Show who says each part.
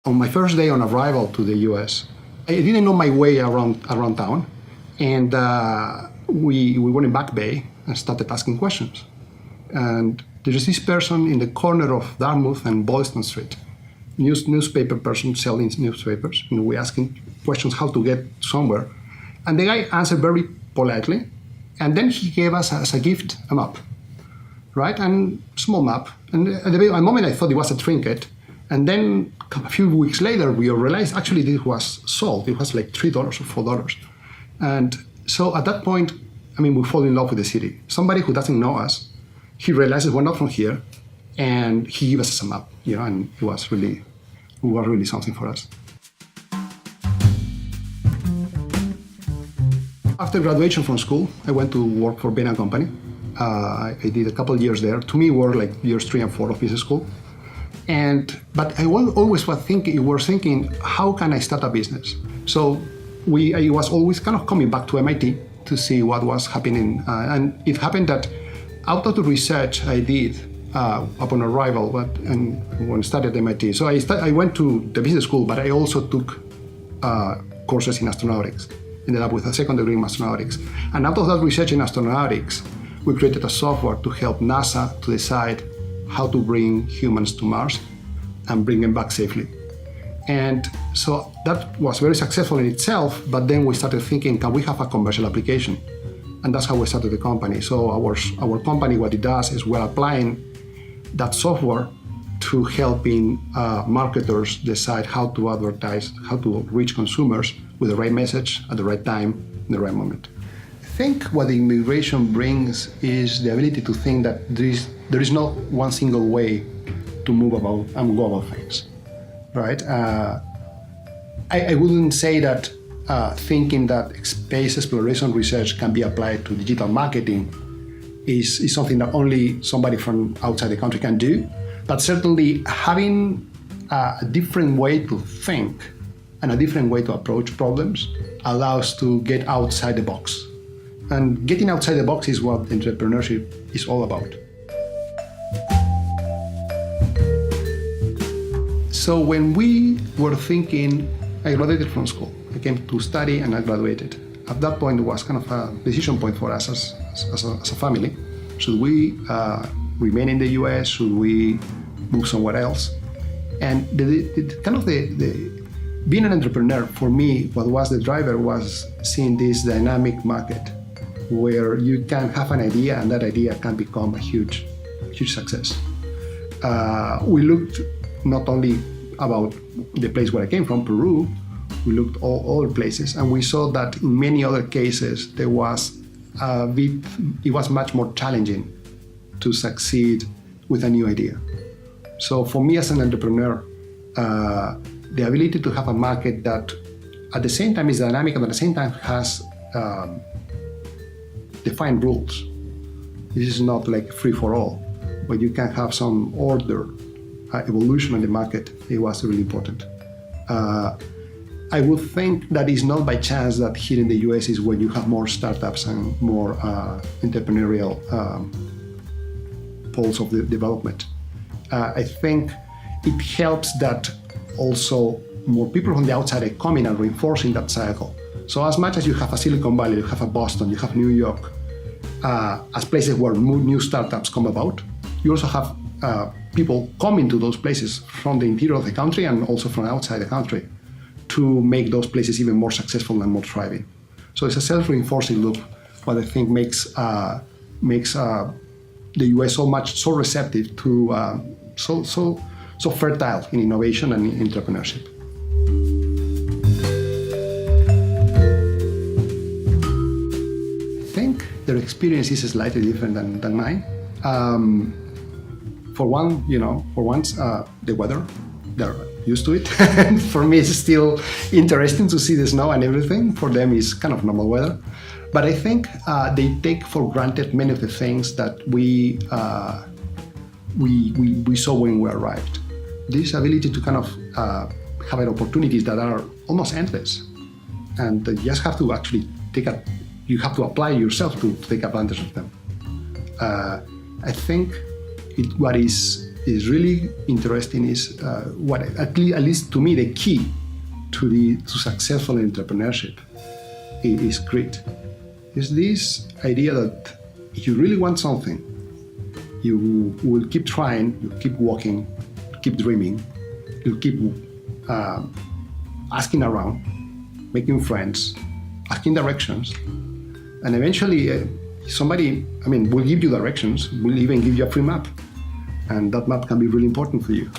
Speaker 1: on my first day on arrival to the US, I didn't know my way around town. And we went in Back Bay and started asking questions. And there's this person in the corner of Dartmouth and Boylston Street, newspaper person selling newspapers. And we asking questions how to get somewhere. And the guy answered very politely. And then he gave us as a gift a map, right? And small map. And at the moment I thought it was a trinket. And then a few weeks later, we realized actually this was sold. It was like $3 or $4. And so at that point, we fall in love with the city. Somebody who doesn't know us, he realizes we're not from here, and he gave us a map, and it was really something for us. After graduation from school, I went to work for Bain & Company. I did a couple of years there. To me, were like years 3 and 4 of business school. But I always was thinking, how can I start a business? So I was always kind of coming back to MIT to see what was happening. And it happened that out of the research I did upon arrival, and when I started at MIT, so I went to the business school, but I also took courses in astronautics. Ended up with a second degree in astronautics. And out of that research in astronautics, we created a software to help NASA to decide how to bring humans to Mars and bring them back safely. And so that was very successful in itself, but then we started thinking, can we have a commercial application? And that's how we started the company. So our company, what it does is we're applying that software to helping marketers decide how to advertise, how to reach consumers with the right message at the right time, in the right moment. I think what the immigration brings is the ability to think that there is not one single way to move about and go about things, right? I wouldn't say that thinking that space exploration research can be applied to digital marketing is something that only somebody from outside the country can do, but certainly having a different way to think and a different way to approach problems allows to get outside the box. And getting outside the box is what entrepreneurship is all about. So when we were thinking, I graduated from school. I came to study and I graduated. At that point, it was kind of a decision point for us as a family. Should we remain in the US? Should we move somewhere else? And being an entrepreneur, for me, what was the driver was seeing this dynamic market where you can have an idea and that idea can become a huge success. We looked not only about the place where I came from, Peru, we looked all places, and we saw that in many other cases it was much more challenging to succeed with a new idea. So for me as an entrepreneur, the ability to have a market that at the same time is dynamic and at the same time has defined rules. This is not like free for all, but you can have some order, evolution in the market. It was really important. I would think that it's not by chance that here in the US is when you have more startups and more entrepreneurial poles of the development. I think it helps that also more people from the outside are coming and reinforcing that cycle. So as much as you have a Silicon Valley, you have a Boston, you have New York, as places where new startups come about, you also have people coming to those places from the interior of the country and also from outside the country to make those places even more successful and more thriving. So it's a self-reinforcing loop, what I think makes the US so receptive to so fertile in innovation and in entrepreneurship. I think their experience is slightly different than mine. For once, the weather, they're used to it. And for me, it's still interesting to see the snow and everything. For them, it's kind of normal weather. But I think they take for granted many of the things that we saw when we arrived. This ability to kind of have opportunities that are almost endless, and you just have to actually you have to apply yourself to take advantage of them. I think what is is really interesting is what at least to me the key to successful entrepreneurship is great. Is this idea that if you really want something, you will keep trying, you keep walking, keep dreaming, you keep asking around, making friends, asking directions, and eventually somebody, will give you directions, will even give you a free map, and that map can be really important for you.